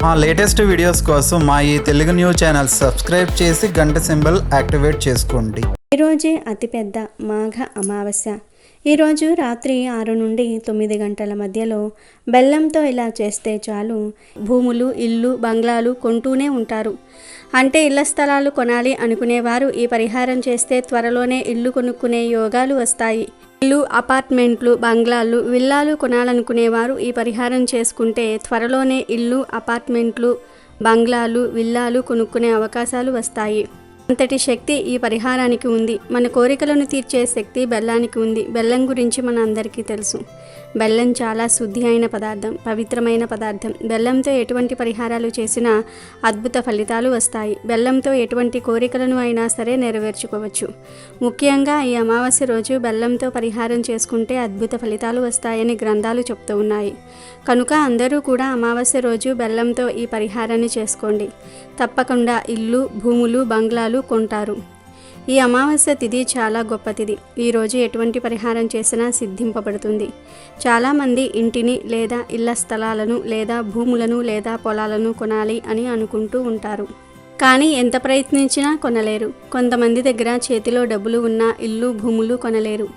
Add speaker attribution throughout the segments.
Speaker 1: మా latest videos కోసం మా ఈ తెలుగు న్యూస్ ఛానల్ సబ్స్క్రైబ్ చేసి గంట సింబల్ యాక్టివేట్ చేసుకోండి.
Speaker 2: ఈరోజే అతిపెద్ద మాఘ అమావాస్య. ఈరోజు రాత్రి 6 నుండి 9 గంటల మధ్యలో బెల్లంతో ఇలా చేస్తే చాలు భూములు, ఇల్లు, బంగ్లాలు కొంటూనే ఉంటారు. అంటే ఇళ్ల స్థలాలు కొనాలి అనుకునేవారు ఈ పరిహారం చేస్తే త్వరలోనే ఇల్లు కొనుక్కునే యోగాలు వస్తాయి. ఇల్లు, అపార్ట్మెంట్లు, బంగ్లాలు, విల్లాలు కొనాలనుకునేవారు ఈ పరిహారం చేసుకుంటే త్వరలోనే ఇల్లు, అపార్ట్మెంట్లు, బంగ్లాలు, విల్లాలు కొనుక్కునే అవకాశాలు వస్తాయి. అంతటి శక్తి ఈ పరిహారానికి ఉంది. మన కోరికలను తీర్చే శక్తి బెల్లానికి ఉంది. బెల్లం గురించి మన అందరికీ తెలుసు. బెల్లం చాలా శుద్ధి అయిన పదార్థం, పవిత్రమైన పదార్థం. బెల్లంతో ఎటువంటి పరిహారాలు చేసినా అద్భుత ఫలితాలు వస్తాయి. బెల్లంతో ఎటువంటి కోరికలను అయినా సరే నెరవేర్చుకోవచ్చు. ముఖ్యంగా ఈ అమావాస్య రోజు బెల్లంతో పరిహారం చేసుకుంటే అద్భుత ఫలితాలు వస్తాయని గ్రంథాలు చెప్తూ ఉన్నాయి. కనుక అందరూ కూడా అమావాస్య రోజు బెల్లంతో ఈ పరిహారాన్ని చేసుకోండి. తప్పకుండా ఇల్లు, భూములు, బంగ్లాలు కొంటారు. ఈ అమావాస్య తిథి చాలా గొప్ప తిథి. ఈరోజు ఎటువంటి పరిహారం చేసినా సిద్ధింపబడుతుంది. చాలామంది ఇంటిని లేదా ఇళ్ల స్థలాలను లేదా భూములను లేదా పొలాలను కొనాలి అని అనుకుంటూ ఉంటారు. కానీ ఎంత ప్రయత్నించినా కొనలేరు. కొంతమంది దగ్గర చేతిలో డబ్బులు ఉన్నా ఇల్లు, భూములు కొనలేరు.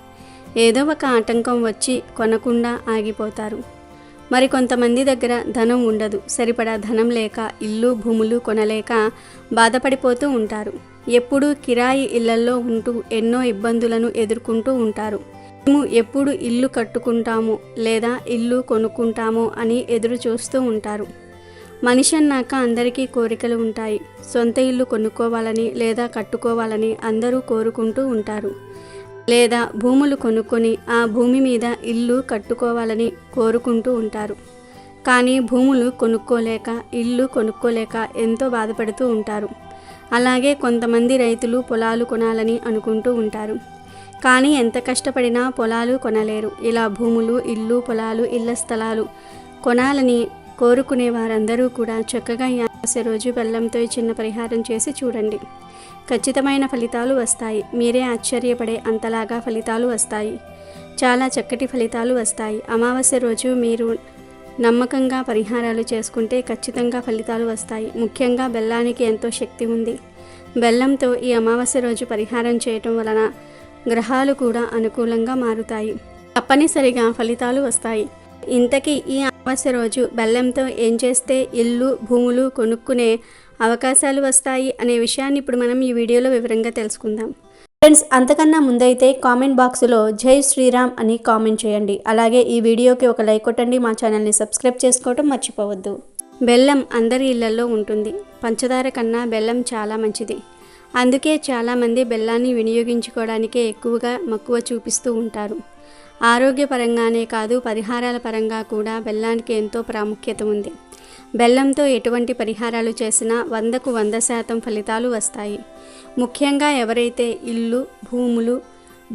Speaker 2: ఏదో ఒక ఆటంకం వచ్చి కొనకుండా ఆగిపోతారు. మరి కొంతమంది దగ్గర ధనం ఉండదు. సరిపడా ధనం లేక ఇల్లు, భూములు కొనలేక బాధపడిపోతూ ఉంటారు. ఎప్పుడూ కిరాయి ఇళ్లల్లో ఉంటూ ఎన్నో ఇబ్బందులను ఎదుర్కొంటూ ఉంటారు. మేము ఎప్పుడు ఇల్లు కట్టుకుంటామో లేదా ఇల్లు కొనుక్కుంటామో అని ఎదురు చూస్తూ ఉంటారు. మనిషి అన్నాక అందరికీ కోరికలు ఉంటాయి. సొంత ఇల్లు కొనుక్కోవాలని లేదా కట్టుకోవాలని అందరూ కోరుకుంటూ ఉంటారు. లేదా భూములు కొనుక్కొని ఆ భూమి మీద ఇల్లు కట్టుకోవాలని కోరుకుంటూ ఉంటారు. కానీ భూములు కొనుక్కోలేక, ఇల్లు కొనుక్కోలేక ఎంతో బాధపడుతూ ఉంటారు. అలాగే కొంతమంది రైతులు పొలాలు కొనాలని అనుకుంటూ ఉంటారు. కానీ ఎంత కష్టపడినా పొలాలు కొనలేరు. ఇలా భూములు, ఇల్లు, పొలాలు, ఇళ్ల స్థలాలు కొనాలని కోరుకునే వారందరూ కూడా చక్కగా ఈ అమావాస్య రోజు బెల్లంతో చిన్న పరిహారం చేసి చూడండి. ఖచ్చితమైన ఫలితాలు వస్తాయి. మీరే ఆశ్చర్యపడే అంతలాగా ఫలితాలు వస్తాయి. చాలా చక్కటి ఫలితాలు వస్తాయి. అమావాస్య రోజు మీరు నమ్మకంగా పరిహారాలు చేసుకుంటే ఖచ్చితంగా ఫలితాలు వస్తాయి. ముఖ్యంగా బెల్లానికి ఎంతో శక్తి ఉంది. బెల్లంతో ఈ అమావాస్య రోజు పరిహారం చేయటం వలన గ్రహాలు కూడా అనుకూలంగా మారుతాయి. తప్పనిసరిగా ఫలితాలు వస్తాయి. ఇంతకీ ఈ అమావాస్య రోజు బెల్లంతో ఏం చేస్తే ఇల్లు, భూములు కొనుక్కునే అవకాశాలు వస్తాయి అనే విషయాన్ని ఇప్పుడు మనం ఈ వీడియోలో వివరంగా తెలుసుకుందాం. ఫ్రెండ్స్, అంతకన్నా ముందైతే కామెంట్ బాక్స్లో జై శ్రీరామ్ అని కామెంట్ చేయండి. అలాగే ఈ వీడియోకి ఒక లైక్ కొట్టండి. మా ఛానల్ని సబ్స్క్రైబ్ చేసుకోవడం మర్చిపోవద్దు. బెల్లం అందరి ఇళ్లలో ఉంటుంది. పంచదార కన్నా బెల్లం చాలా మంచిది. అందుకే చాలామంది బెల్లాన్ని వినియోగించుకోవడానికే ఎక్కువగా మక్కువ చూపిస్తూ ఉంటారు. ఆరోగ్యపరంగానే కాదు, పరిహారాల పరంగా కూడా బెల్లానికి ఎంతో ప్రాముఖ్యత ఉంది. బెల్లంతో ఎటువంటి పరిహారాలు చేసినా 100కు 100% ఫలితాలు వస్తాయి. ముఖ్యంగా ఎవరైతే ఇల్లు, భూములు,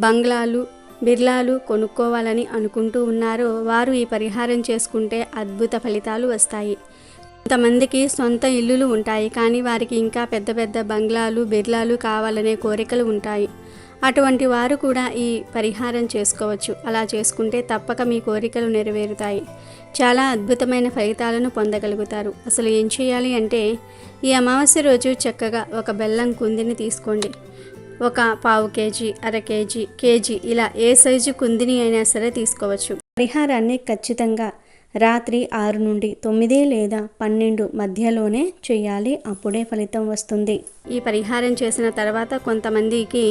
Speaker 2: బంగ్లాలు, బిర్లాలు కొనుక్కోవాలని అనుకుంటూ ఉన్నారో వారు ఈ పరిహారం చేసుకుంటే అద్భుత ఫలితాలు వస్తాయి. కొంతమందికి సొంత ఇల్లులు ఉంటాయి. కానీ వారికి ఇంకా పెద్ద పెద్ద బంగ్లాలు, బిర్లాలు కావాలనే కోరికలు ఉంటాయి. అటువంటి వారు కూడా ఈ పరిహారం చేసుకోవచ్చు. అలా చేసుకుంటే తప్పక మీ కోరికలు నెరవేరుతాయి. చాలా అద్భుతమైన ఫలితాలను పొందగలుగుతారు. అసలు ఏం చేయాలి అంటే ఈ అమావాస్య రోజు చక్కగా ఒక బెల్లం కుందిని తీసుకోండి. ఒక పావు కేజీ, అర కేజీ, కేజీ ఇలా ఏ సైజు కుందిని అయినా సరే తీసుకోవచ్చు. పరిహారాన్ని ఖచ్చితంగా రాత్రి 6 నుండి 9 లేదా 12 మధ్యలోనే చేయాలి. అప్పుడే ఫలితం వస్తుంది. ఈ పరిహారం చేసిన తర్వాత కొంతమందికి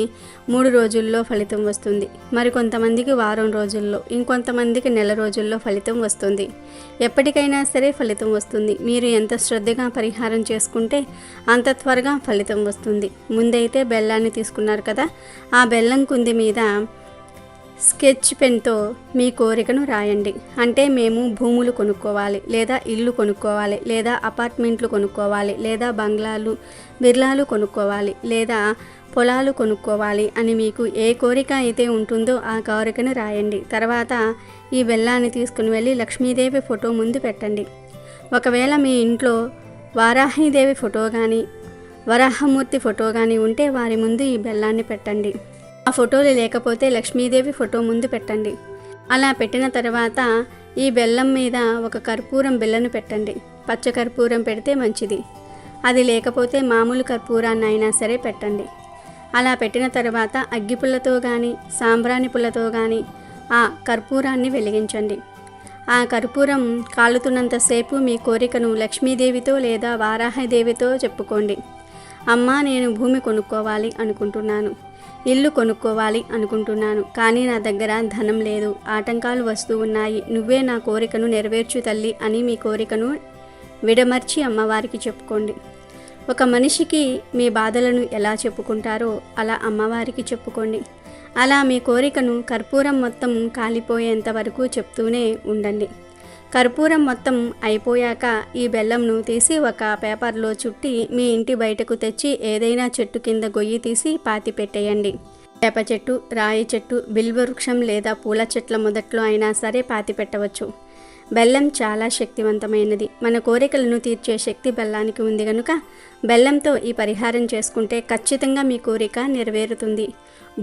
Speaker 2: 3 రోజుల్లో ఫలితం వస్తుంది. మరి కొంతమందికి వారం రోజుల్లో, ఇంకొంతమందికి నెల రోజుల్లో ఫలితం వస్తుంది. ఎప్పటికైనా సరే ఫలితం వస్తుంది. మీరు ఎంత శ్రద్ధగా పరిహారం చేసుకుంటే అంత త్వరగా ఫలితం వస్తుంది. ముందైతే బెల్లాన్ని తీసుకున్నారు కదా, ఆ బెల్లం కుంది మీద స్కెచ్ పెన్తో మీ కోరికను రాయండి. అంటే మేము భూములు కొనుక్కోవాలి, లేదా ఇల్లు కొనుక్కోవాలి, లేదా అపార్ట్మెంట్లు కొనుక్కోవాలి, లేదా బంగ్లాలు, బిర్లాలు కొనుక్కోవాలి, లేదా పొలాలు కొనుక్కోవాలి అని మీకు ఏ కోరిక అయితే ఉంటుందో ఆ కోరికను రాయండి. తర్వాత ఈ బెల్లాన్ని తీసుకుని వెళ్ళి లక్ష్మీదేవి ఫోటో ముందు పెట్టండి. ఒకవేళ మీ ఇంట్లో వారాహిదేవి ఫోటో కానీ, వరాహమూర్తి ఫోటో కానీ ఉంటే వారి ముందు ఈ బెల్లాన్ని పెట్టండి. ఆ ఫోటోలు లేకపోతే లక్ష్మీదేవి ఫోటో ముందు పెట్టండి. అలా పెట్టిన తర్వాత ఈ బెల్లం మీద ఒక కర్పూరం బిళ్ళను పెట్టండి. పచ్చకర్పూరం పెడితే మంచిది. అది లేకపోతే మామూలు కర్పూరాన్ని అయినా సరే పెట్టండి. అలా పెట్టిన తర్వాత అగ్గిపుల్లతో కానీ సాంబ్రాణి పుల్లతో కానీ ఆ కర్పూరాన్ని వెలిగించండి. ఆ కర్పూరం కాలుతున్నంతసేపు మీ కోరికను లక్ష్మీదేవితో లేదా వారాహదేవితో చెప్పుకోండి. అమ్మా, నేను భూమి కొనుక్కోవాలి అనుకుంటున్నాను, ఇల్లు కొనుక్కోవాలి అనుకుంటున్నాను, కానీ నా దగ్గర ధనం లేదు, ఆటంకాలు వస్తూ ఉన్నాయి, నువ్వే నా కోరికను నెరవేర్చు తల్లి అని మీ కోరికను విడమర్చి అమ్మవారికి చెప్పుకోండి. ఒక మనిషికి మీ బాధలను ఎలా చెప్పుకుంటారో అలా అమ్మవారికి చెప్పుకోండి. అలా మీ కోరికను కర్పూరం మొత్తం కాలిపోయేంత వరకు చెప్తూనే ఉండండి. కర్పూరం మొత్తం అయిపోయాక ఈ బెల్లంను తీసి ఒక పేపర్లో చుట్టి మీ ఇంటి బయటకు తెచ్చి ఏదైనా చెట్టు కింద గొయ్యి తీసి పాతి పెట్టేయండి. వేప చెట్టు, రాయి చెట్టు, బిల్వవృక్షం లేదా పూల చెట్ల మొదట్లో అయినా సరే పాతి పెట్టవచ్చు. బెల్లం చాలా శక్తివంతమైనది. మన కోరికలను తీర్చే శక్తి బెల్లానికి ఉంది కనుక బెల్లంతో ఈ పరిహారం చేసుకుంటే ఖచ్చితంగా మీ కోరిక నెరవేరుతుంది.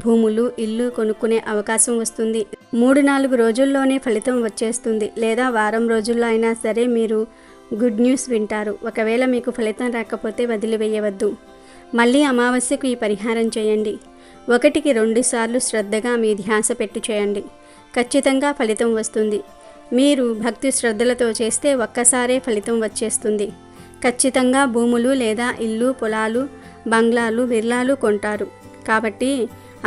Speaker 2: భూములు, ఇల్లు కొనుక్కునే అవకాశం వస్తుంది. 3-4 రోజుల్లోనే ఫలితం వచ్చేస్తుంది, లేదా వారం రోజుల్లో అయినా సరే మీరు గుడ్ న్యూస్ వింటారు. ఒకవేళ మీకు ఫలితం రాకపోతే వదిలివేయవద్దు. మళ్ళీ అమావాస్యకు ఈ పరిహారం చేయండి. 1కి 2 సార్లు శ్రద్ధగా మీ ధ్యాస పెట్టి చేయండి. ఖచ్చితంగా ఫలితం వస్తుంది. మీరు భక్తి శ్రద్ధలతో చేస్తే ఒక్కసారే ఫలితం వచ్చేస్తుంది. ఖచ్చితంగా భూములు లేదా ఇల్లు, పొలాలు, బంగ్లాలు, విల్లాలు కొంటారు. కాబట్టి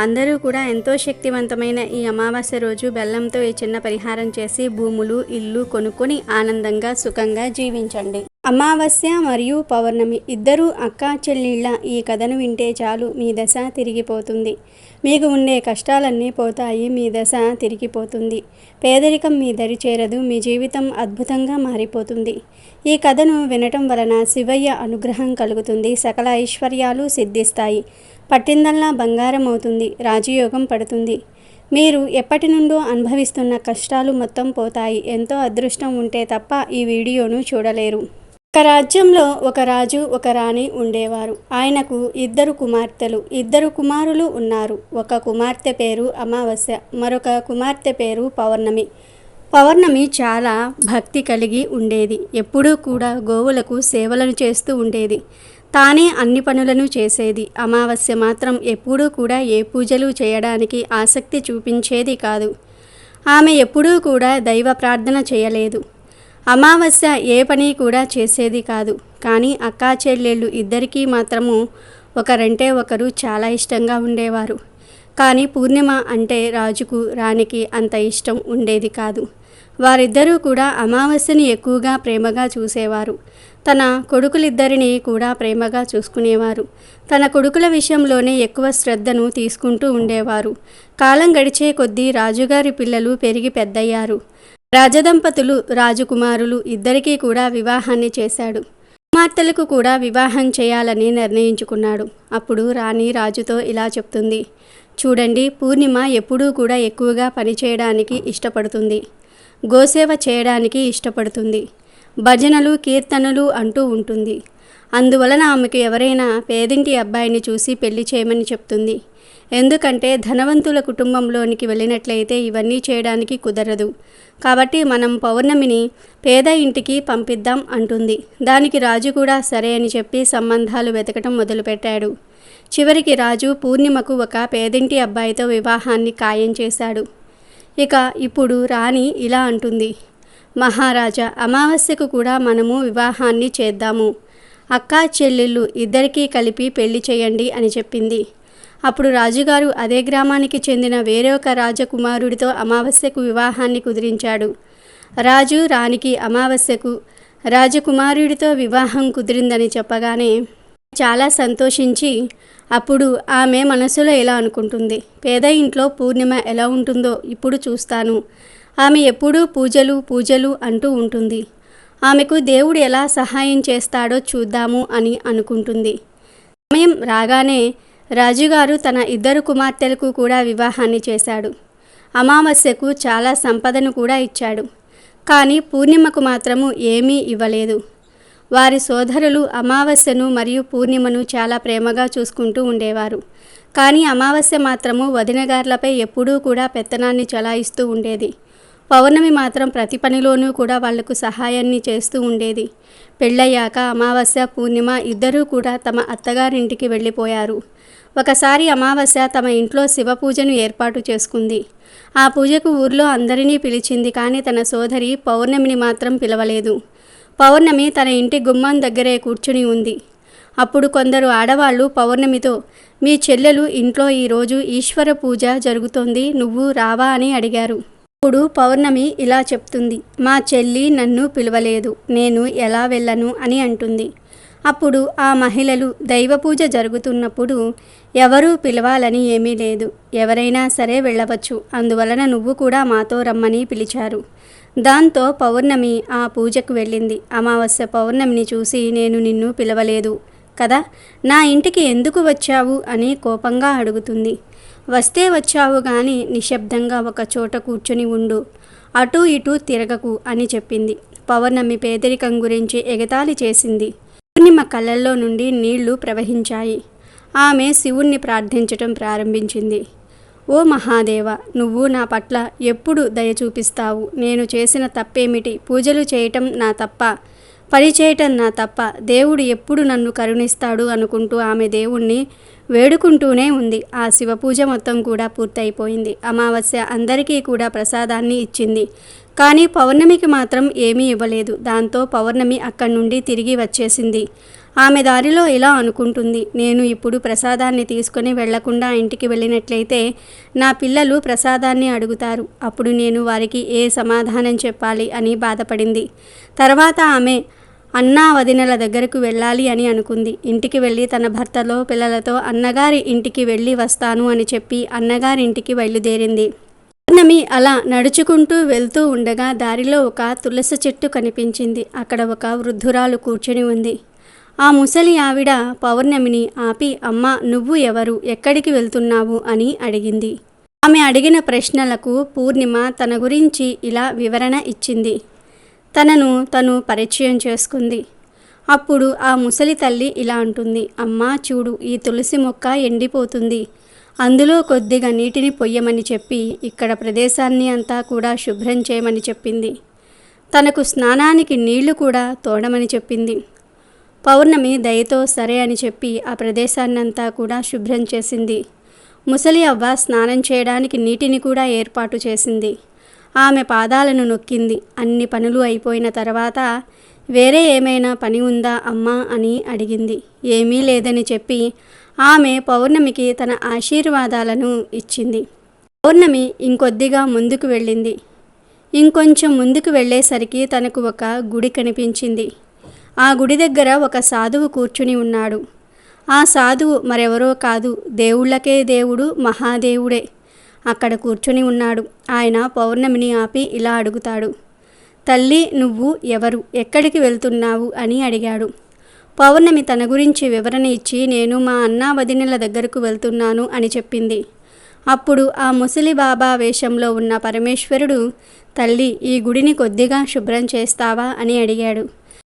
Speaker 2: అందరూ కూడా ఎంతో శక్తివంతమైన ఈ అమావాస్య రోజు బెల్లంతో ఈ చిన్న పరిహారం చేసి భూములు, ఇల్లు కొనుక్కొని ఆనందంగా సుఖంగా జీవించండి. అమావాస్య మరియు పౌర్ణమి ఇద్దరూ అక్కా చెల్లెళ్ళ ఈ కథను వింటే చాలు మీ దశ తిరిగిపోతుంది. మీకు ఉండే కష్టాలన్నీ పోతాయి, మీ దశ తిరిగిపోతుంది. పేదరికం మీ దరి చేరదు, మీ జీవితం అద్భుతంగా మారిపోతుంది. ఈ కథను వినటం వలన శివయ్య అనుగ్రహం కలుగుతుంది, సకల ఐశ్వర్యాలు సిద్ధిస్తాయి, పట్టిందల్లా బంగారం అవుతుంది, రాజయోగం పడుతుంది. మీరు ఎప్పటి నుండో అనుభవిస్తున్న కష్టాలు మొత్తం పోతాయి. ఎంతో అదృష్టం ఉంటే తప్ప ఈ వీడియోను చూడలేరు. ఒక రాజ్యంలో ఒక రాజు, ఒక రాణి ఉండేవారు. ఆయనకు 2 కుమార్తెలు, 2 కుమారులు ఉన్నారు. ఒక కుమార్తె పేరు అమావాస్య, మరొక కుమార్తె పేరు పౌర్ణమి. పౌర్ణమి చాలా భక్తి కలిగి ఉండేది. ఎప్పుడూ కూడా గోవులకు సేవలను చేస్తూ ఉండేది. తానే అన్ని పనులను చేసేది. అమావాస్య మాత్రం ఎప్పుడూ కూడా ఏ పూజలు చేయడానికి ఆసక్తి చూపించేది కాదు. ఆమె ఎప్పుడూ కూడా దైవ ప్రార్థన చేయలేదు. అమావాస్య ఏ పని కూడా చేసేది కాదు. కానీ అక్కా చెల్లెళ్ళు ఇద్దరికీ మాత్రము ఒకరంటే ఒకరు చాలా ఇష్టంగా ఉండేవారు. కానీ పూర్ణిమ అంటే రాజుకు, రాణికి అంత ఇష్టం ఉండేది కాదు. వారిద్దరూ కూడా అమావాస్యని ఎక్కువగా ప్రేమగా చూసేవారు. తన కొడుకులిద్దరినీ కూడా ప్రేమగా చూసుకునేవారు. తన కొడుకుల విషయంలోనే ఎక్కువ శ్రద్ధను తీసుకుంటూ ఉండేవారు. కాలం గడిచే కొద్దీ రాజుగారి పిల్లలు పెరిగి పెద్దయ్యారు. రాజదంపతులు, రాజకుమారులు ఇద్దరికీ కూడా వివాహాన్ని చేశాడు. కుమార్తెలకు కూడా వివాహం చేయాలని నిర్ణయించుకున్నాడు. అప్పుడు రాణి రాజుతో ఇలా చెప్తుంది, చూడండి, పూర్ణిమ ఎప్పుడూ కూడా ఎక్కువగా పనిచేయడానికి ఇష్టపడుతుంది, గోసేవ చేయడానికి ఇష్టపడుతుంది, భజనలు, కీర్తనలు అంటూ ఉంటుంది. అందువలన ఆమెకు ఎవరైనా పేదింటి అబ్బాయిని చూసి పెళ్లి చేయమని చెప్తుంది. ఎందుకంటే ధనవంతుల కుటుంబంలోనికి వెళ్ళినట్లయితే ఇవన్నీ చేయడానికి కుదరదు. కాబట్టి మనం పౌర్ణమిని పేద ఇంటికి పంపిద్దాం అంటుంది. దానికి రాజు కూడా సరే అని చెప్పి సంబంధాలు వెతకటం మొదలుపెట్టాడు. చివరికి రాజు పూర్ణిమకు ఒక పేదింటి అబ్బాయితో వివాహాన్ని ఖాయం చేశాడు. ఇక ఇప్పుడు రాణి ఇలా అంటుంది, మహారాజా, అమావాస్యకు కూడా మనము వివాహాన్ని చేద్దాము. అక్కా చెల్లెళ్ళు ఇద్దరికీ కలిపి పెళ్లి చేయండి అని చెప్పింది. అప్పుడు రాజుగారు అదే గ్రామానికి చెందిన వేరొక రాజకుమారుడితో అమావాస్యకు వివాహాన్ని కుదిరించాడు. రాజు రాణికి అమావాస్యకు రాజకుమారుడితో వివాహం కుదిరిందని చెప్పగానే చాలా సంతోషించి, అప్పుడు ఆమె మనసులో ఎలా అనుకుంటుంది, పేద ఇంట్లో పూర్ణిమ ఎలా ఉంటుందో ఇప్పుడు చూస్తాను. ఆమె ఎప్పుడూ పూజలు పూజలు అంటూ ఉంటుంది. ఆమెకు దేవుడు ఎలా సహాయం చేస్తాడో చూద్దాము అని అనుకుంటుంది. సమయం రాగానే రాజుగారు తన 2 కుమార్తెలకు కూడా వివాహాన్ని చేశాడు. అమావాస్యకు చాలా సంపదను కూడా ఇచ్చాడు. కానీ పూర్ణిమకు మాత్రము ఏమీ ఇవ్వలేదు. వారి సోదరులు అమావాస్యను మరియు పూర్ణిమను చాలా ప్రేమగా చూసుకుంటూ ఉండేవారు. కానీ అమావాస్య మాత్రము వదినగార్లపై ఎప్పుడూ కూడా పెత్తనాన్ని చలాయిస్తూ ఉండేది. పౌర్ణమి మాత్రం ప్రతి పనిలోనూ కూడా వాళ్లకు సహాయాన్ని చేస్తూ ఉండేది. పెళ్ళయ్యాక అమావాస్య, పూర్ణిమ ఇద్దరూ కూడా తమ అత్తగారింటికి వెళ్ళిపోయారు. ఒకసారి అమావాస్య తమ ఇంట్లో శివ పూజను ఏర్పాటు చేసుకుంది. ఆ పూజకు ఊర్లో అందరినీ పిలిచింది, కానీ తన సోదరి పౌర్ణమిని మాత్రం పిలవలేదు. పౌర్ణమి తన ఇంటి గుమ్మం దగ్గరే కూర్చుని ఉంది. అప్పుడు కొందరు ఆడవాళ్లు పౌర్ణమితో, మీ చెల్లెలు ఇంట్లో ఈరోజు ఈశ్వర పూజ జరుగుతోంది, నువ్వు రావా అని అడిగారు. అప్పుడు పౌర్ణమి ఇలా చెప్తుంది, మా చెల్లి నన్ను పిలవలేదు, నేను ఎలా వెళ్ళను అని అంటుంది. అప్పుడు ఆ మహిళలు, దైవ పూజ జరుగుతున్నప్పుడు ఎవరూ పిలవాలని ఏమీ లేదు, ఎవరైనా సరే వెళ్ళవచ్చు, అందువలన నువ్వు కూడా మాతో రమ్మని పిలిచారు. దాంతో పౌర్ణమి ఆ పూజకు వెళ్ళింది. అమావాస్య పౌర్ణమిని చూసి, నేను నిన్ను పిలవలేదు కదా, నా ఇంటికి ఎందుకు వచ్చావు అని కోపంగా అడుగుతుంది. వస్తే వచ్చావు కానీ నిశ్శబ్దంగా ఒక చోట కూర్చుని ఉండు, అటూ ఇటూ తిరగకు అని చెప్పింది. పౌర్ణమి పేదరికం గురించి ఎగతాళి చేసింది. పూర్ణిమ కళ్ళల్లో నుండి నీళ్లు ప్రవహించాయి. ఆమె శివుణ్ణి ప్రార్థించటం ప్రారంభించింది. ఓ మహాదేవ, నువ్వు నా పట్ల ఎప్పుడు దయ చూపిస్తావు? నేను చేసిన తప్పేమిటి? పూజలు చేయటం నా తప్ప, పని చేయటం నా తప్ప, దేవుడు ఎప్పుడు నన్ను కరుణిస్తాడు అనుకుంటూ ఆమె దేవుణ్ణి వేడుకుంటూనే ఉంది. ఆ శివపూజ మొత్తం కూడా పూర్తయిపోయింది. అమావాస్య అందరికీ కూడా ప్రసాదాన్ని ఇచ్చింది, కానీ పౌర్ణమికి మాత్రం ఏమీ ఇవ్వలేదు. దాంతో పౌర్ణమి అక్కడి నుండి తిరిగి వచ్చేసింది. ఆమె దారిలో ఇలా అనుకుంటుంది, నేను ఇప్పుడు ప్రసాదాన్ని తీసుకొని వెళ్లకుండా ఇంటికి వెళ్ళినట్లయితే నా పిల్లలు ప్రసాదాన్ని అడుగుతారు, అప్పుడు నేను వారికి ఏ సమాధానం చెప్పాలి అని బాధపడింది. తర్వాత ఆమె అన్నా వదినల దగ్గరకు వెళ్ళాలి అని అనుకుంది. ఇంటికి వెళ్ళి తన భర్తలో పిల్లలతో అన్నగారి ఇంటికి వెళ్ళి వస్తాను అని చెప్పి అన్నగారింటికి బయలుదేరింది. పౌర్ణమి అలా నడుచుకుంటూ వెళ్తూ ఉండగా దారిలో ఒక తులసి చెట్టు కనిపించింది. అక్కడ ఒక వృద్ధురాలు కూర్చొని ఉంది. ఆ ముసలి ఆవిడ పౌర్ణమిని ఆపి, అమ్మా, నువ్వు ఎవరు, ఎక్కడికి వెళ్తున్నావు అని అడిగింది. ఆమె అడిగిన ప్రశ్నలకు పూర్ణిమ తన గురించి ఇలా వివరణ ఇచ్చింది. తనను తను పరిచయం చేసుకుంది. అప్పుడు ఆ ముసలి తల్లి ఇలా అంటుంది, అమ్మా చూడు, ఈ తులసి మొక్క ఎండిపోతుంది, అందులో కొద్దిగా నీటిని పొయ్యమని చెప్పి ఇక్కడ ప్రదేశాన్ని అంతా కూడా శుభ్రం చేయమని చెప్పింది. తనకు స్నానానికి నీళ్లు కూడా తోడమని చెప్పింది. పౌర్ణమి దయతో సరే అని చెప్పి ఆ ప్రదేశాన్నంతా కూడా శుభ్రం చేసింది. ముసలి అవ్వ స్నానం చేయడానికి నీటిని కూడా ఏర్పాటు చేసింది. ఆమె పాదాలను నొక్కింది. అన్ని పనులు అయిపోయిన తర్వాత, వేరే ఏమైనా పని ఉందా అమ్మా అని అడిగింది. ఏమీ లేదని చెప్పి ఆమె పౌర్ణమికి తన ఆశీర్వాదాలను ఇచ్చింది. పౌర్ణమి ఇంకొద్దిగా ముందుకు వెళ్ళింది. ఇంకొంచెం ముందుకు వెళ్ళేసరికి తనకు ఒక గుడి కనిపించింది. ఆ గుడి దగ్గర ఒక సాధువు కూర్చుని ఉన్నాడు. ఆ సాధువు మరెవరో కాదు, దేవుళ్ళకే దేవుడు మహాదేవుడే. అక్కడ కూర్చొని ఉన్నాడు. ఆయన పౌర్ణమిని ఆపి ఇలా అడుగుతాడు, తల్లి, నువ్వు ఎవరు, ఎక్కడికి వెళ్తున్నావు అని అడిగాడు. పౌర్ణమి తన గురించి వివరణ ఇచ్చి, నేను మా అన్నా వదినల దగ్గరకు వెళ్తున్నాను అని చెప్పింది. అప్పుడు ఆ ముసలి బాబా వేషంలో ఉన్న పరమేశ్వరుడు, తల్లి, ఈ గుడిని కొద్దిగా శుభ్రం చేస్తావా అని అడిగాడు.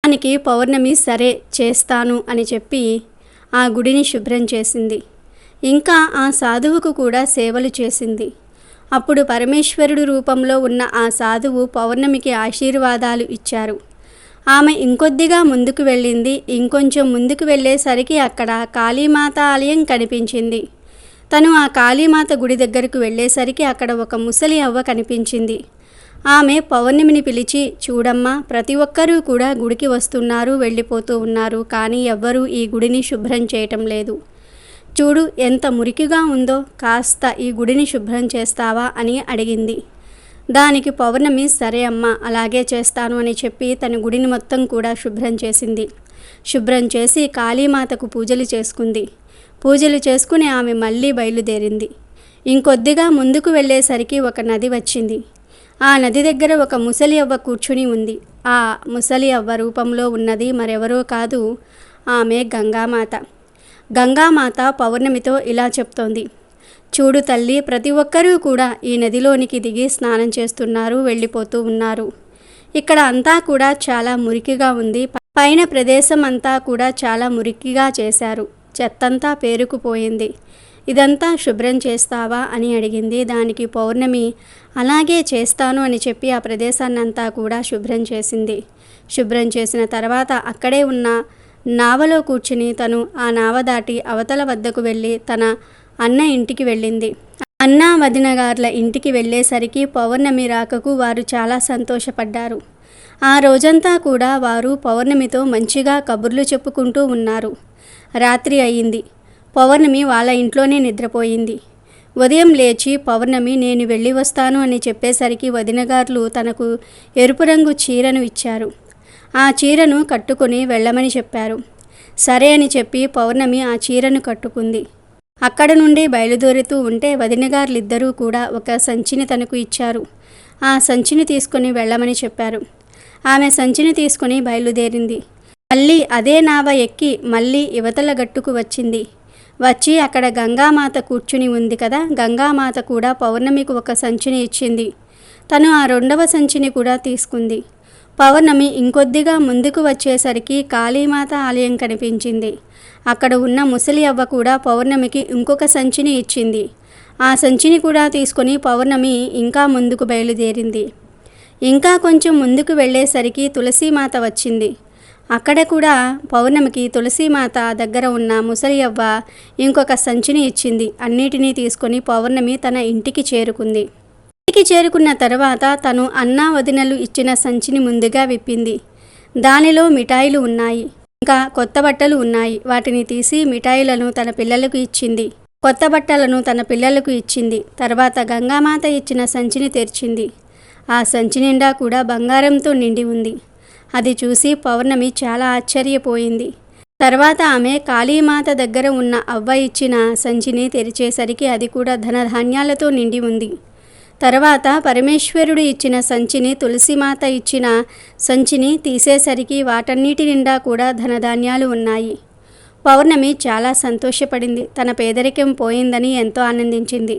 Speaker 2: దానికి పౌర్ణమి సరే చేస్తాను అని చెప్పి ఆ గుడిని శుభ్రం చేసింది. ఇంకా ఆ సాధువుకు కూడా సేవలు చేసింది. అప్పుడు పరమేశ్వరుడు రూపంలో ఉన్న ఆ సాధువు పౌర్ణమికి ఆశీర్వాదాలు ఇచ్చారు. ఆమె ఇంకొద్దిగా ముందుకు వెళ్ళింది. ఇంకొంచెం ముందుకు వెళ్ళేసరికి అక్కడ కాళీమాత ఆలయం కనిపించింది. తను ఆ కాళీమాత గుడి దగ్గరకు వెళ్ళేసరికి అక్కడ ఒక ముసలి అవ్వ కనిపించింది. ఆమె పౌర్ణమిని పిలిచి, చూడమ్మా, ప్రతి ఒక్కరూ కూడా గుడికి వస్తున్నారు, వెళ్ళిపోతూ ఉన్నారు, కానీ ఎవ్వరూ ఈ గుడిని శుభ్రం చేయటం లేదు. చూడు ఎంత మురికిగా ఉందో, కాస్త ఈ గుడిని శుభ్రం చేస్తావా అని అడిగింది. దానికి పౌర్ణమి సరే అమ్మా, అలాగే చేస్తాను అని చెప్పి తన గుడిని మొత్తం కూడా శుభ్రం చేసింది. శుభ్రం చేసి కాళీమాతకు పూజలు చేసుకుంది. పూజలు చేసుకుని ఆమె మళ్ళీ బయలుదేరింది. ఇంకొద్దిగా ముందుకు వెళ్ళేసరికి ఒక నది వచ్చింది. ఆ నది దగ్గర ఒక ముసలి అవ్వ కూర్చుని ఉంది. ఆ ముసలి అవ్వ రూపంలో ఉన్నది మరెవరో కాదు, ఆమె గంగామాత. గంగామాత పౌర్ణమితో ఇలా చెప్తోంది, చూడు తల్లి, ప్రతి ఒక్కరూ కూడా ఈ నదిలోనికి దిగి స్నానం చేస్తున్నారు, వెళ్ళిపోతూ ఉన్నారు. ఇక్కడ అంతా కూడా చాలా మురికిగా ఉంది. పైన ప్రదేశం అంతా కూడా చాలా మురికిగా చేశారు. చెత్తంతా పేరుకుపోయింది. ఇదంతా శుభ్రం చేస్తావా అని అడిగింది. దానికి పౌర్ణమి అలాగే చేస్తాను అని చెప్పి ఆ ప్రదేశాన్నంతా కూడా శుభ్రం చేసింది. శుభ్రం చేసిన తర్వాత అక్కడే ఉన్న నావలో కూర్చుని తను ఆ నావ దాటి అవతల వద్దకు వెళ్ళి తన అన్న ఇంటికి వెళ్ళింది. అన్న వదిన గార్ల ఇంటికి వెళ్ళేసరికి పౌర్ణమి రాకకు వారు చాలా సంతోషపడ్డారు. ఆ రోజంతా కూడా వారు పౌర్ణమితో మంచిగా కబుర్లు చెప్పుకుంటూ ఉన్నారు. రాత్రి అయింది. పౌర్ణమి వాళ్ళ ఇంట్లోనే నిద్రపోయింది. ఉదయం లేచి పౌర్ణమి నేను వెళ్ళి వస్తాను అని చెప్పేసరికి వదినగారులు తనకు ఎరుపు రంగు చీరను ఇచ్చారు. ఆ చీరను కట్టుకుని వెళ్ళమని చెప్పారు. సరే అని చెప్పి పౌర్ణమి ఆ చీరను కట్టుకుంది. అక్కడ నుండి బయలుదేరుతూ ఉంటే వదినగారులిద్దరూ కూడా ఒక సంచిని తనకు ఇచ్చారు. ఆ సంచిని తీసుకుని వెళ్ళమని చెప్పారు. ఆమె సంచిని తీసుకుని బయలుదేరింది. మళ్ళీ అదే నావ ఎక్కి మళ్ళీ యువతల గట్టుకు వచ్చింది. వచ్చి అక్కడ గంగామాత కూర్చుని ఉంది కదా, గంగామాత కూడా పౌర్ణమికి ఒక సంచిని ఇచ్చింది. తను ఆ రెండవ సంచిని కూడా తీసుకుంది. పౌర్ణమి ఇంకొద్దిగా ముందుకు వచ్చేసరికి కాళీమాత ఆలయం కనిపించింది. అక్కడ ఉన్న ముసలి అవ్వ కూడా పౌర్ణమికి ఇంకొక సంచిని ఇచ్చింది. ఆ సంచిని కూడా తీసుకొని పౌర్ణమి ఇంకా ముందుకు బయలుదేరింది. ఇంకా కొంచెం ముందుకు వెళ్ళేసరికి తులసీమాత వచ్చింది. అక్కడ కూడా పౌర్ణమికి తులసీమాత దగ్గర ఉన్న ముసలి అవ్వ ఇంకొక సంచిని ఇచ్చింది. అన్నిటినీ తీసుకొని పౌర్ణమి తన ఇంటికి చేరుకుంది. ఇంటికి చేరుకున్న తర్వాత తను అన్నా వదినలు ఇచ్చిన సంచిని ముందుగా విప్పింది. దానిలో మిఠాయిలు ఉన్నాయి, ఇంకా కొత్త బట్టలు ఉన్నాయి. వాటిని తీసి మిఠాయిలను తన పిల్లలకు ఇచ్చింది. కొత్త బట్టలను తన పిల్లలకు ఇచ్చింది. తర్వాత గంగామాత ఇచ్చిన సంచిని తెరిచింది. ఆ సంచి నిండా కూడా బంగారంతో నిండి ఉంది. అది చూసి పౌర్ణమి చాలా ఆశ్చర్యపోయింది. తర్వాత ఆమె కాళీమాత దగ్గర ఉన్న అవ్వ ఇచ్చిన సంచిని తెరిచేసరికి అది కూడా ధనధాన్యాలతో నిండి ఉంది. తర్వాత పరమేశ్వరుడు ఇచ్చిన సంచిని, తులసిమాత ఇచ్చిన సంచిని తీసేసరికి వాటన్నిటి నిండా కూడా ధనధాన్యాలు ఉన్నాయి. పౌర్ణమి చాలా సంతోషపడింది. తన పేదరికం పోయిందని ఎంతో ఆనందించింది.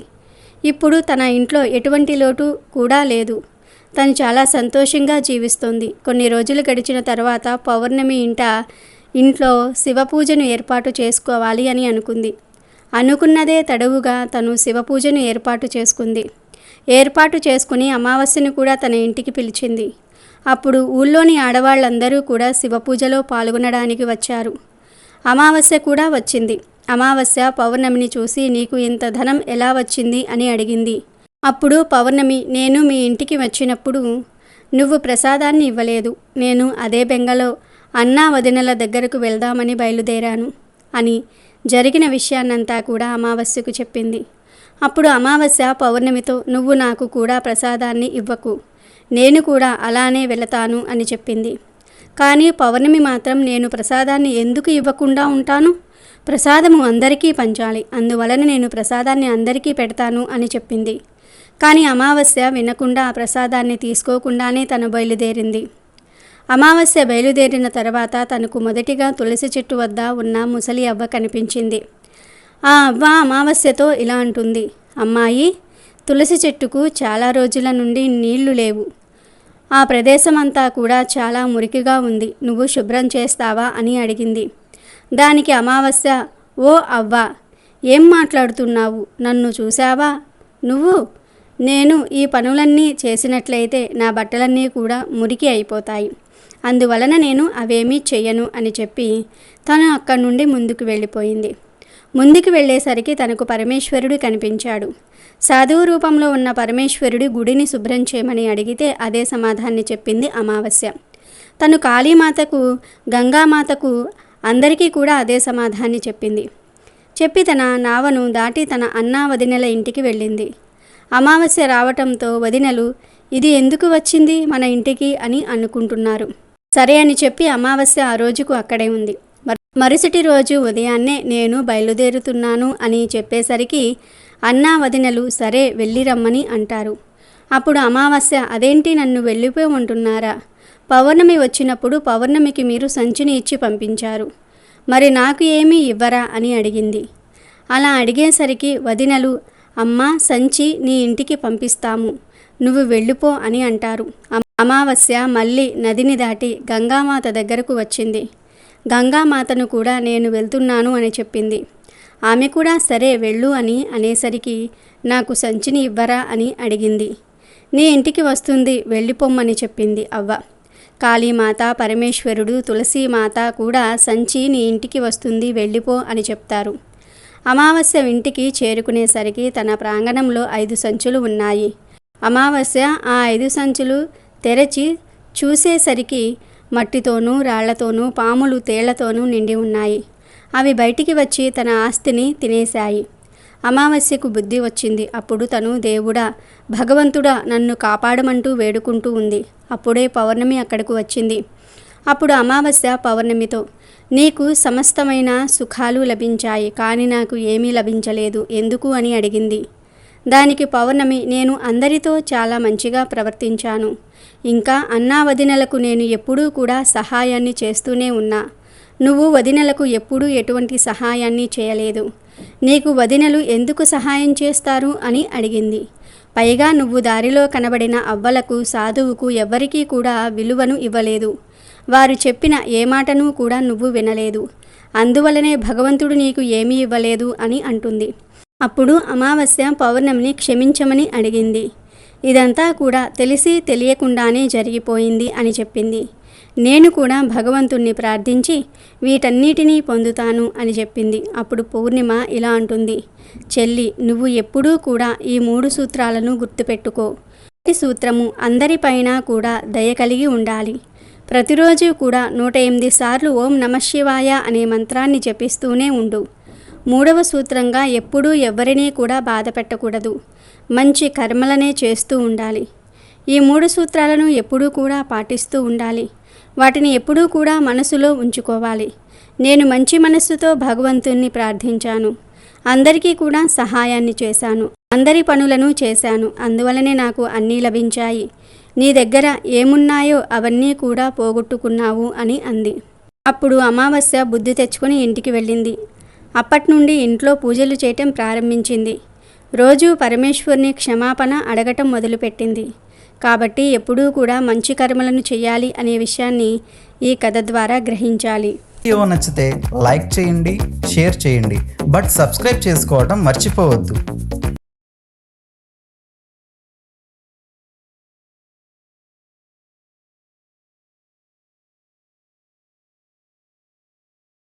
Speaker 2: ఇప్పుడు తన ఇంట్లో ఎటువంటి లోటు కూడా లేదు. తను చాలా సంతోషంగా జీవిస్తోంది. కొన్ని రోజులు గడిచిన తర్వాత పౌర్ణమి ఇంట్లో శివపూజను ఏర్పాటు చేసుకోవాలి అని అనుకుంది. అనుకున్నదే తడవుగా తను శివపూజను ఏర్పాటు చేసుకుంది. ఏర్పాటు చేసుకుని అమావాస్యను కూడా తన ఇంటికి పిలిచింది. అప్పుడు ఊళ్ళోని ఆడవాళ్ళందరూ కూడా శివపూజలో పాల్గొనడానికి వచ్చారు. అమావాస్య కూడా వచ్చింది. అమావాస్య పౌర్ణమిని చూసి నీకు ఇంత ధనం ఎలా వచ్చింది అని అడిగింది. అప్పుడు పౌర్ణమి, నేను మీ ఇంటికి వచ్చినప్పుడు నువ్వు ప్రసాదాన్ని ఇవ్వలేదు. నేను అదే బెంగలో అన్నా వదినల దగ్గరకు వెళ్దామని బయలుదేరాను అని జరిగిన విషయాన్నంతా కూడా అమావాస్యకు చెప్పింది. అప్పుడు అమావాస్య పౌర్ణమితో, నువ్వు నాకు కూడా ప్రసాదాన్ని ఇవ్వకు, నేను కూడా అలానే వెళతాను అని చెప్పింది. కానీ పౌర్ణమి మాత్రం, నేను ప్రసాదాన్ని ఎందుకు ఇవ్వకుండా ఉంటాను? ప్రసాదము అందరికీ పంచాలి, అందువలన నేను ప్రసాదాన్ని అందరికీ పెడతాను అని చెప్పింది. కానీ అమావాస్య వినకుండా ఆ ప్రసాదాన్ని తీసుకోకుండానే తను బయలుదేరింది. అమావాస్య బయలుదేరిన తర్వాత తనకు మొదటిగా తులసి చెట్టు వద్ద ఉన్న ముసలి అవ్వ కనిపించింది. ఆ అవ్వ అమావాస్యతో ఇలా అంటుంది, అమ్మాయి, తులసి చెట్టుకు చాలా రోజుల నుండి నీళ్లు లేవు. ఆ ప్రదేశమంతా కూడా చాలా మురికిగా ఉంది. నువ్వు శుభ్రం చేస్తావా అని అడిగింది. దానికి అమావాస్య, ఓ అవ్వ, ఏం మాట్లాడుతున్నావు? నన్ను చూసావా నువ్వు? నేను ఈ పనులన్నీ చేసినట్లయితే నా బట్టలన్నీ కూడా మురికి అయిపోతాయి. అందువలన నేను అవేమీ చెయ్యను అని చెప్పి తను అక్కడి నుండి ముందుకు వెళ్ళిపోయింది. ముందుకు వెళ్ళేసరికి తనకు పరమేశ్వరుడు కనిపించాడు. సాధువు రూపంలో ఉన్న పరమేశ్వరుడి గుడిని శుభ్రం చేయమని అడిగితే అదే సమాధానాన్ని చెప్పింది అమావాస్య. తను కాళీమాతకు, గంగామాతకు, అందరికీ కూడా అదే సమాధానాన్ని చెప్పింది. చెప్పి తన నావను దాటి తన అన్నా వదినల ఇంటికి వెళ్ళింది. అమావాస్య రావటంతో వదినలు, ఇది ఎందుకు వచ్చింది మన ఇంటికి అని అనుకుంటున్నారు. సరే అని చెప్పి అమావాస్య ఆ రోజుకు అక్కడే ఉంది. మరుసటి రోజు ఉదయాన్నే నేను బయలుదేరుతున్నాను అని చెప్పేసరికి అన్నా వదినలు సరే వెళ్ళి రమ్మని అంటారు. అప్పుడు అమావాస్య, అదేంటి నన్ను వెళ్ళిపోమంటున్నారా? పౌర్ణమి వచ్చినప్పుడు పౌర్ణమికి మీరు సంచిని ఇచ్చి పంపించారు, మరి నాకు ఏమీ ఇవ్వరా అని అడిగింది. అలా అడిగేసరికి వదినలు, అమ్మా, సంచి నీ ఇంటికి పంపిస్తాము, నువ్వు వెళ్ళిపో అని అంటారు. అమావాస్య మళ్ళీ నదిని దాటి గంగామాత దగ్గరకు వచ్చింది. గంగామాతను కూడా నేను వెళ్తున్నాను అని చెప్పింది. ఆమె కూడా సరే వెళ్ళు అని అనేసరికి నాకు సంచిని ఇవ్వరా అని అడిగింది. నీ ఇంటికి వస్తుంది, వెళ్ళిపోమ్మని చెప్పింది అవ్వ. కాళీమాత, పరమేశ్వరుడు, తులసీమాత కూడా సంచి నీ ఇంటికి వస్తుంది, వెళ్ళిపో అని చెప్తారు. అమావాస్య ఇంటికి చేరుకునేసరికి తన ప్రాంగణంలో 5 సంచులు ఉన్నాయి. అమావాస్య ఆ 5 సంచులు తెరచి చూసేసరికి మట్టితోనూ రాళ్లతోనూ పాములు తేళ్లతోనూ నిండి ఉన్నాయి. అవి బయటికి వచ్చి తన ఆస్తిని తినేశాయి. అమావాస్యకు బుద్ధి వచ్చింది. అప్పుడు తను దేవుడా, భగవంతుడా, నన్ను కాపాడమంటూ వేడుకుంటూ ఉంది. అప్పుడే పౌర్ణమి అక్కడకు వచ్చింది. అప్పుడు అమావాస్య పౌర్ణమితో, నీకు సమస్తమైన సుఖాలు లభించాయి, కానీ నాకు ఏమీ లభించలేదు, ఎందుకు అని అడిగింది. దానికి పౌర్ణమి, నేను అందరితో చాలా మంచిగా ప్రవర్తించాను. ఇంకా అన్నా వదినలకు నేను ఎప్పుడూ కూడా సహాయాన్ని చేస్తూనే ఉన్నా. నువ్వు వదినలకు ఎప్పుడూ ఎటువంటి సహాయాన్ని చేయలేదు. నీకు వదినలు ఎందుకు సహాయం చేస్తారు అని అడిగింది. పైగా నువ్వు దారిలో కనబడిన అవ్వలకు, సాధువుకు ఎవ్వరికీ కూడా విలువను ఇవ్వలేదు. వారు చెప్పిన ఏ మాటను కూడా నువ్వు వినలేదు. అందువలనే భగవంతుడు నీకు ఏమీ ఇవ్వలేదు అని అంటుంది. అప్పుడు అమావాస్య పౌర్ణమిని క్షమించమని అడిగింది. ఇదంతా కూడా తెలిసి తెలియకుండానే జరిగిపోయింది అని చెప్పింది. నేను కూడా భగవంతుణ్ణి ప్రార్థించి వీటన్నిటినీ పొందుతాను అని చెప్పింది. అప్పుడు పూర్ణిమ ఇలా అంటుంది, చెల్లి, నువ్వు ఎప్పుడూ కూడా ఈ 3 సూత్రాలను గుర్తుపెట్టుకో. ఈ సూత్రము అందరిపైన కూడా దయ కలిగి ఉండాలి. ప్రతిరోజు కూడా 108 సార్లు ఓం నమఃశివాయ అనే మంత్రాన్ని జపిస్తూనే ఉండు. 3వ సూత్రంగా ఎప్పుడూ ఎవరినీ కూడా బాధ పెట్టకూడదు. మంచి కర్మలనే చేస్తూ ఉండాలి. ఈ 3 సూత్రాలను ఎప్పుడూ కూడా పాటిస్తూ ఉండాలి. వాటిని ఎప్పుడూ కూడా మనసులో ఉంచుకోవాలి. నేను మంచి మనస్సుతో భగవంతుణ్ణి ప్రార్థించాను. అందరికీ కూడా సహాయాన్ని చేశాను. అందరి పనులను చేశాను. అందువలనే నాకు అన్నీ లభించాయి. నీ దగ్గర ఏమున్నాయో అవన్నీ కూడా పోగొట్టుకున్నావు అని అంది. అప్పుడు అమావాస్య బుద్ధి తెచ్చుకొని ఇంటికి వెళ్ళింది. అప్పట్నుండి ఇంట్లో పూజలు చేయటం ప్రారంభించింది. రోజు పరమేశ్వరుని క్షమాపణ అడగటం మొదలుపెట్టింది. కాబట్టి ఎప్పుడూ కూడా మంచి కర్మలను చేయాలి అనే విషయాన్ని ఈ కథ ద్వారా గ్రహించాలి.
Speaker 1: వీడియో నచ్చితే లైక్ చేయండి, షేర్ చేయండి, బట్ సబ్స్క్రైబ్ చేసుకోవడం మర్చిపోవద్దు.